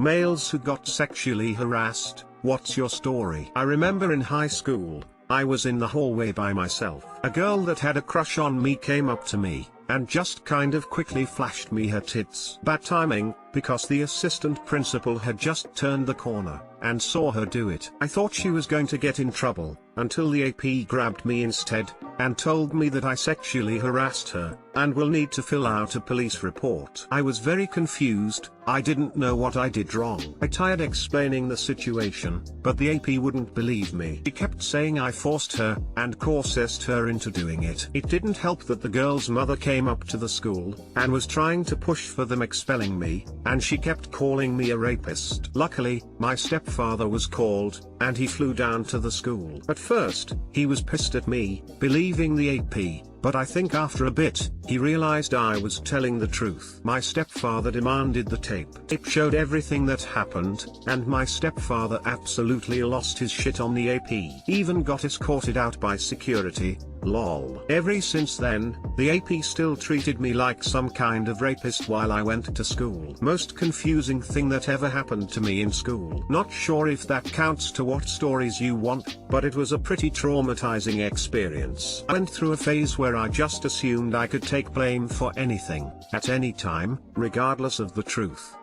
Males who got sexually harassed, what's your story? I remember in high school, I was in the hallway by myself. A girl that had a crush on me came up to me, and just kind of quickly flashed me her tits. Bad timing, because the assistant principal had just turned the corner, and saw her do it. I thought she was going to get in trouble, until the AP grabbed me instead, and told me that I sexually harassed her, and will need to fill out a police report. I was very confused, I didn't know what I did wrong. I tried explaining the situation, but the AP wouldn't believe me. She kept saying I forced her, and coerced her into doing it. It didn't help that the girl's mother came up to the school, and was trying to push for them expelling me, and she kept calling me a rapist. Luckily, my stepfather was called, and he flew down to the school. At first, he was pissed at me, believing the AP, but I think after a bit, he realized I was telling the truth. My stepfather demanded the tape. It showed everything that happened, and my stepfather absolutely lost his shit on the AP. Even got escorted out by security, lol. Ever since then, the AP still treated me like some kind of rapist while I went to school. Most confusing thing that ever happened to me in school. Not sure if that counts to what stories you want, but it was a pretty traumatizing experience. I went through a phase where I just assumed I could take blame for anything, at any time, regardless of the truth.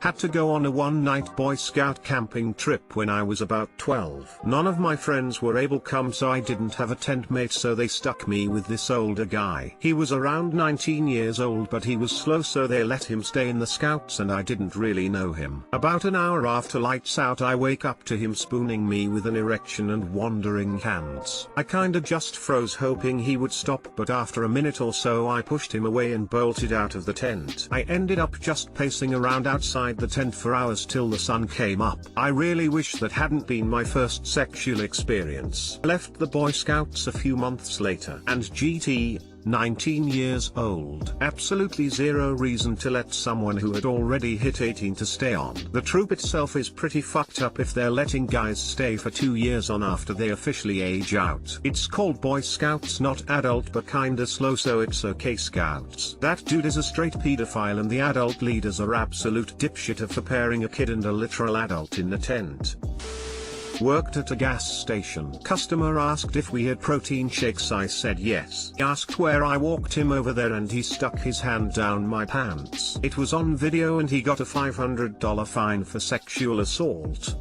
Had to go on a one-night Boy Scout camping trip when I was about 12. None of my friends were able to come, so I didn't have a tent mate, so they stuck me with this older guy. He was around 19 years old, but he was slow, so they let him stay in the Scouts, and I didn't really know him. About an hour after lights out, I wake up to him spooning me with an erection and wandering hands. I kinda just froze, hoping he would stop, but after a minute or so I pushed him away and bolted out of the tent. I ended up just pacing around outside the tent for hours till the sun came up. I really wish that hadn't been my first sexual experience. I left the Boy Scouts a few months later, and GT, 19 years old. Absolutely zero reason to let someone who had already hit 18 to stay on. The troop itself is pretty fucked up if they're letting guys stay for 2 years on after they officially age out. It's called Boy Scouts, not adult, but kinda slow, so it's okay Scouts. That dude is a straight pedophile, and the adult leaders are absolute dipshit for pairing a kid and a literal adult in the tent. Worked at a gas station. Customer asked if we had protein shakes. I said yes. He asked where. I walked him over there and he stuck his hand down my pants. It was on video and he got a $500 fine for sexual assault.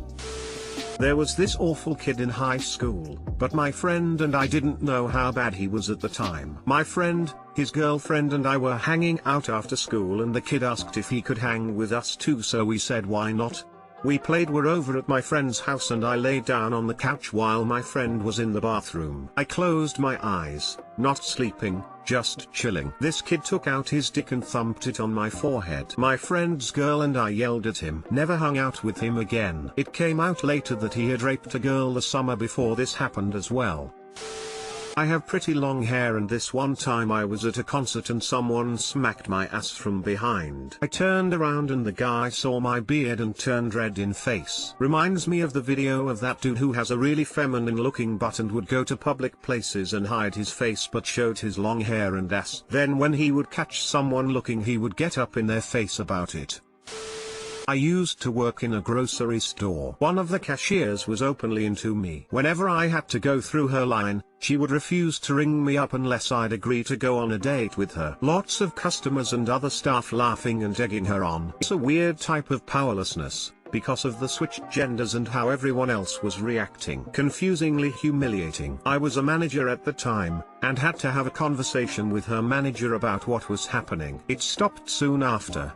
There was this awful kid in high school, but my friend and I didn't know how bad he was at the time. My friend, his girlfriend and I were hanging out after school, and the kid asked if he could hang with us too, so we said why not. We played We're over at my friend's house, and I lay down on the couch while my friend was in the bathroom. I closed my eyes, not sleeping, just chilling. This kid took out his dick and thumped it on my forehead. My friend's girl and I yelled at him. Never hung out with him again. It came out later that he had raped a girl the summer before this happened as well. I have pretty long hair, and this one time I was at a concert and someone smacked my ass from behind. I turned around and the guy saw my beard and turned red in face. Reminds me of the video of that dude who has a really feminine looking butt and would go to public places and hide his face but showed his long hair and ass. Then when he would catch someone looking, he would get up in their face about it. I used to work in a grocery store. One of the cashiers was openly into me. Whenever I had to go through her line, she would refuse to ring me up unless I'd agree to go on a date with her. Lots of customers and other staff laughing and egging her on. It's a weird type of powerlessness, because of the switched genders and how everyone else was reacting. Confusingly humiliating. I was a manager at the time, and had to have a conversation with her manager about what was happening. It stopped soon after.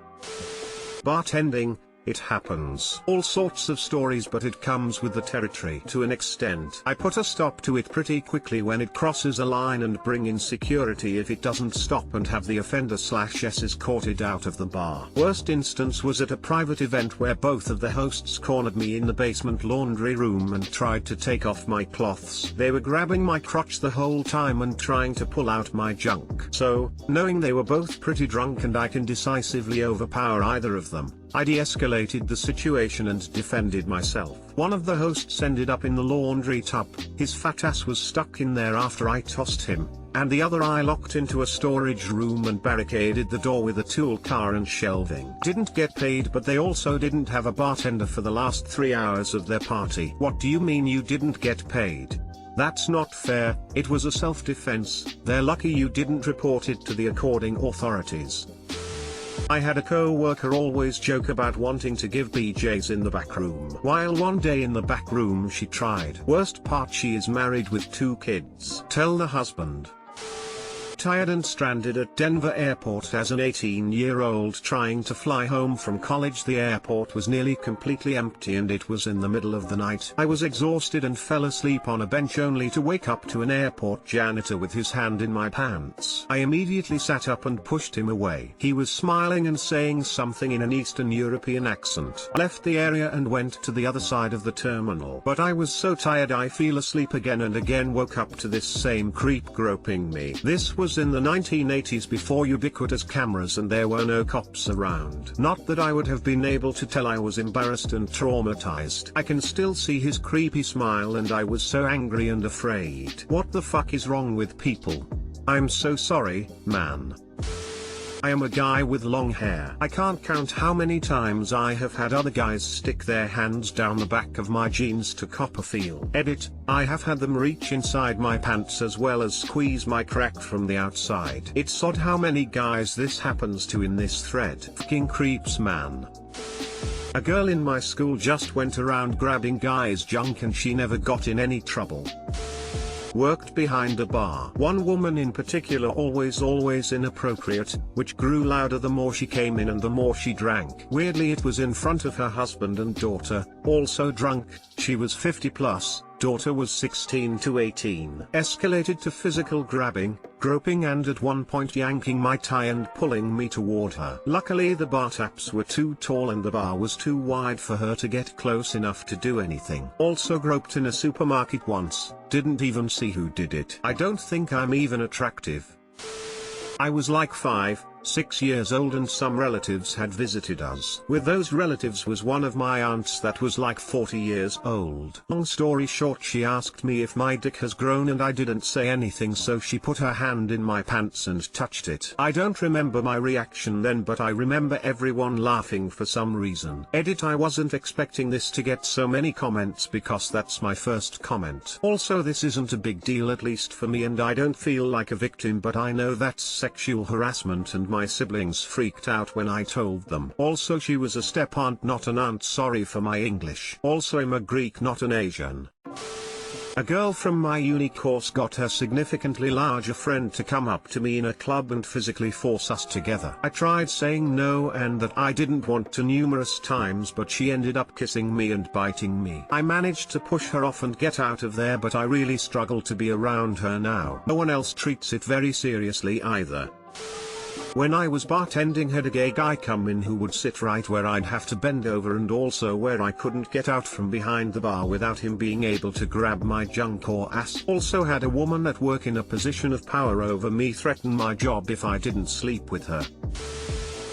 Bartending, it happens. All sorts of stories, but it comes with the territory to an extent. I put a stop to it pretty quickly when it crosses a line, and bring in security if it doesn't stop, and have the offender/s escorted out of the bar. Worst instance was at a private event where both of the hosts cornered me in the basement laundry room and tried to take off my cloths. They were grabbing my crotch the whole time and trying to pull out my junk. So, knowing they were both pretty drunk and I can decisively overpower either of them, I de-escalated the situation and defended myself. One of the hosts ended up in the laundry tub, his fat ass was stuck in there after I tossed him, and the other I locked into a storage room and barricaded the door with a tool car and shelving. Didn't get paid, but they also didn't have a bartender for the last 3 hours of their party. What do you mean you didn't get paid? That's not fair. It was a self-defense. They're lucky you didn't report it to the according authorities. I had a co-worker always joke about wanting to give BJs in the back room. While one day in the back room she tried. Worst part, she is married with 2 kids. Tell the husband. Tired and stranded at Denver airport as an 18-year-old trying to fly home from college. The airport was nearly completely empty and it was in the middle of the night. I was exhausted and fell asleep on a bench only to wake up to an airport janitor with his hand in my pants. I immediately sat up and pushed him away. He was smiling and saying something in an Eastern European accent. I left the area and went to the other side of the terminal. But I was so tired I fell asleep again and again woke up to this same creep groping me. This was in the 1980s before ubiquitous cameras and there were no cops around. Not that I would have been able to tell. I was embarrassed and traumatized. I can still see his creepy smile and I was so angry and afraid. What the fuck is wrong with people? I'm so sorry, man. I am a guy with long hair. I can't count how many times I have had other guys stick their hands down the back of my jeans to cop a feel. Edit, I have had them reach inside my pants as well as squeeze my crack from the outside. It's odd how many guys this happens to in this thread. Fucking creeps, man. A girl in my school just went around grabbing guys' junk and she never got in any trouble. Worked behind a bar. One woman in particular always inappropriate, which grew louder the more she came in and the more she drank. Weirdly it was in front of her husband and daughter, also drunk. She was 50 plus, daughter was 16 to 18. Escalated to physical grabbing, groping and at one point yanking my tie and pulling me toward her. Luckily the bar taps were too tall and the bar was too wide for her to get close enough to do anything. Also groped in a supermarket once, didn't even see who did it. I don't think I'm even attractive. I was like 5, 6 years old and some relatives had visited us. With those relatives was one of my aunts that was like 40 years old. Long story short, she asked me if my dick has grown and I didn't say anything, so she put her hand in my pants and touched it. I don't remember my reaction then, but I remember everyone laughing for some reason. Edit, I wasn't expecting this to get so many comments because that's my first comment. Also this isn't a big deal, at least for me, and I don't feel like a victim, but I know that's sexual harassment and my siblings freaked out when I told them. Also she was a step-aunt, not an aunt. Sorry for my English. Also I'm a Greek, not an Asian. A girl from my uni course got her significantly larger friend to come up to me in a club and physically force us together. I tried saying no and that I didn't want to numerous times, but she ended up kissing me and biting me. I managed to push her off and get out of there, but I really struggle to be around her now. No one else treats it very seriously either. When I was bartending, had a gay guy come in who would sit right where I'd have to bend over and also where I couldn't get out from behind the bar without him being able to grab my junk or ass. Also had a woman at work in a position of power over me threaten my job if I didn't sleep with her.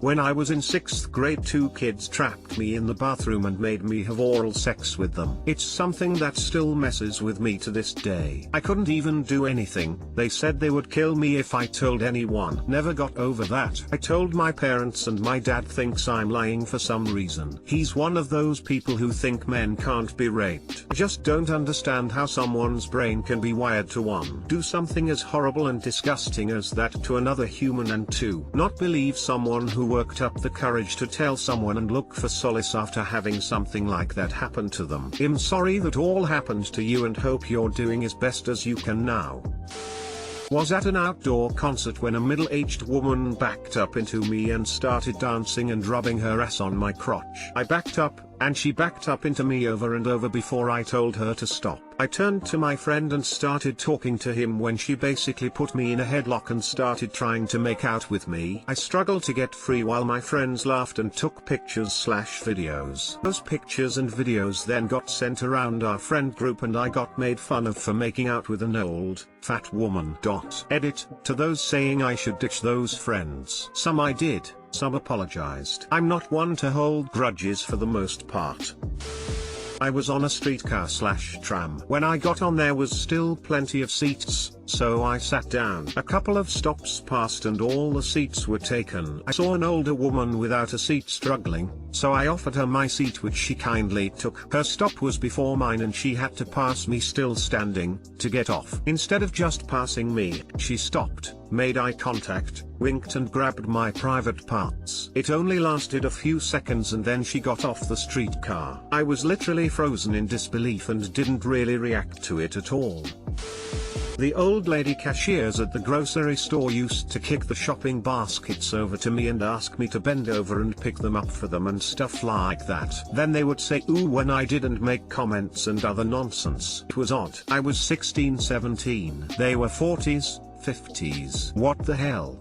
When I was in 6th grade, 2 kids trapped me in the bathroom and made me have oral sex with them. It's something that still messes with me to this day. I couldn't even do anything. They said they would kill me if I told anyone. Never got over that. I told my parents and my dad thinks I'm lying for some reason. He's one of those people who think men can't be raped. I just don't understand how someone's brain can be wired to do something as horrible and disgusting as that to another human, and to not believe someone who worked up the courage to tell someone and look for solace after having something like that happen to them. I'm sorry that all happened to you and hope you're doing as best as you can now. Was at an outdoor concert when a middle-aged woman backed up into me and started dancing and rubbing her ass on my crotch. I backed up, and she backed up into me over and over before I told her to stop. I turned to my friend and started talking to him when she basically put me in a headlock and started trying to make out with me. I struggled to get free while my friends laughed and took pictures/videos. Those pictures and videos then got sent around our friend group and I got made fun of for making out with an old, fat woman. Edit, to those saying I should ditch those friends. Some I did, some apologized. I'm not one to hold grudges for the most part. I was on a streetcar/tram. When I got on there was still plenty of seats, so I sat down. A couple of stops passed and all the seats were taken. I saw an older woman without a seat struggling, so I offered her my seat which she kindly took. Her stop was before mine and she had to pass me still standing, to get off. Instead of just passing me, she stopped, made eye contact, winked and grabbed my private parts. It only lasted a few seconds and then she got off the streetcar. I was literally frozen in disbelief and didn't really react to it at all. The old lady cashiers at the grocery store used to kick the shopping baskets over to me and ask me to bend over and pick them up for them and stuff like that. Then they would say ooh when I didn't, make comments and other nonsense. It was odd. I was 16, 17. They were 40s, 50s. What the hell?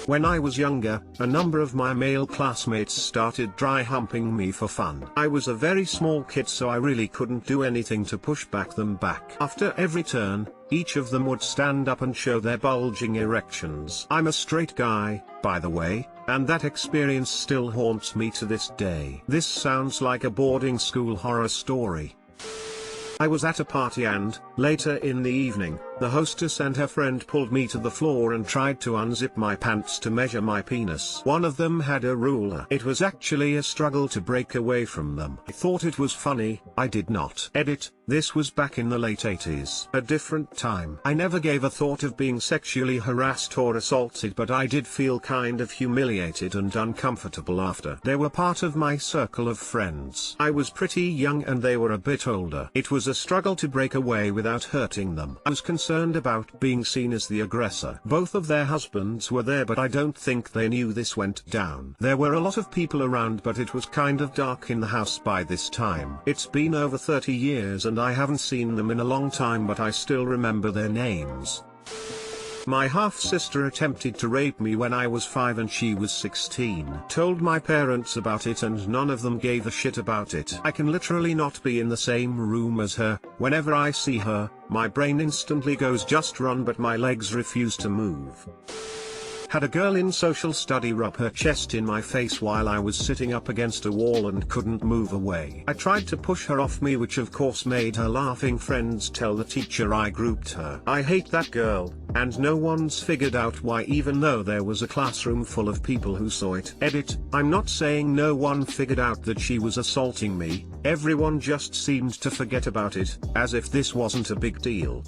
When I was younger, a number of my male classmates started dry humping me for fun. I was a very small kid so I really couldn't do anything to push them back. After every turn, each of them would stand up and show their bulging erections. I'm a straight guy, by the way, and that experience still haunts me to this day. This sounds like a boarding school horror story. I was at a party and, later in the evening, the hostess and her friend pulled me to the floor and tried to unzip my pants to measure my penis. One of them had a ruler. It was actually a struggle to break away from them. I thought it was funny, I did not. Edit, this was back in the late 80s. A different time. I never gave a thought of being sexually harassed or assaulted, but I did feel kind of humiliated and uncomfortable after. They were part of my circle of friends. I was pretty young and they were a bit older. It was a struggle to break away without hurting them. I was concerned about being seen as the aggressor. Both of their husbands were there but I don't think they knew this went down. There were a lot of people around but it was kind of dark in the house by this time. It's been over 30 years and I haven't seen them in a long time but I still remember their names. My half-sister attempted to rape me when I was 5 and she was 16. Told my parents about it and none of them gave a shit about it. I can literally not be in the same room as her. Whenever I see her, my brain instantly goes just run but my legs refuse to move. Had a girl in social study rub her chest in my face while I was sitting up against a wall and couldn't move away. I tried to push her off me which of course made her laughing friends tell the teacher I grouped her. I hate that girl, and no one's figured out why even though there was a classroom full of people who saw it. Edit, I'm not saying no one figured out that she was assaulting me, everyone just seemed to forget about it, as if this wasn't a big deal.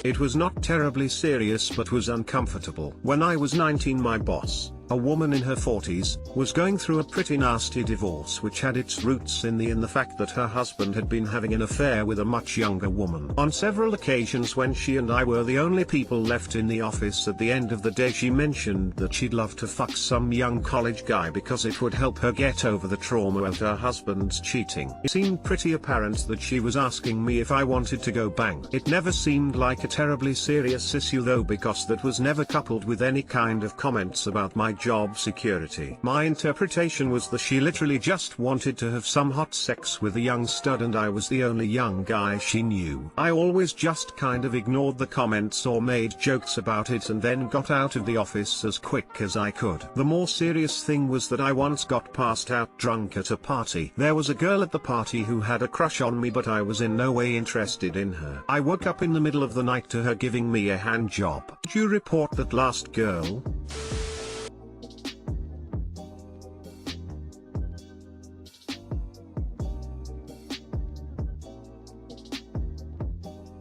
It was not terribly serious but was uncomfortable. When I was 19 my boss, a woman in her 40s, was going through a pretty nasty divorce which had its roots in the fact that her husband had been having an affair with a much younger woman. On several occasions when she and I were the only people left in the office at the end of the day she mentioned that she'd love to fuck some young college guy because it would help her get over the trauma of her husband's cheating. It seemed pretty apparent that she was asking me if I wanted to go bang. It never seemed like a terribly serious issue though because that was never coupled with any kind of comments about my job security. My interpretation was that she literally just wanted to have some hot sex with a young stud and I was the only young guy she knew. I always just kind of ignored the comments or made jokes about it and then got out of the office as quick as I could. The more serious thing was that I once got passed out drunk at a party. There was a girl at the party who had a crush on me but I was in no way interested in her. I woke up in the middle of the night to her giving me a hand job. Did you report that last girl?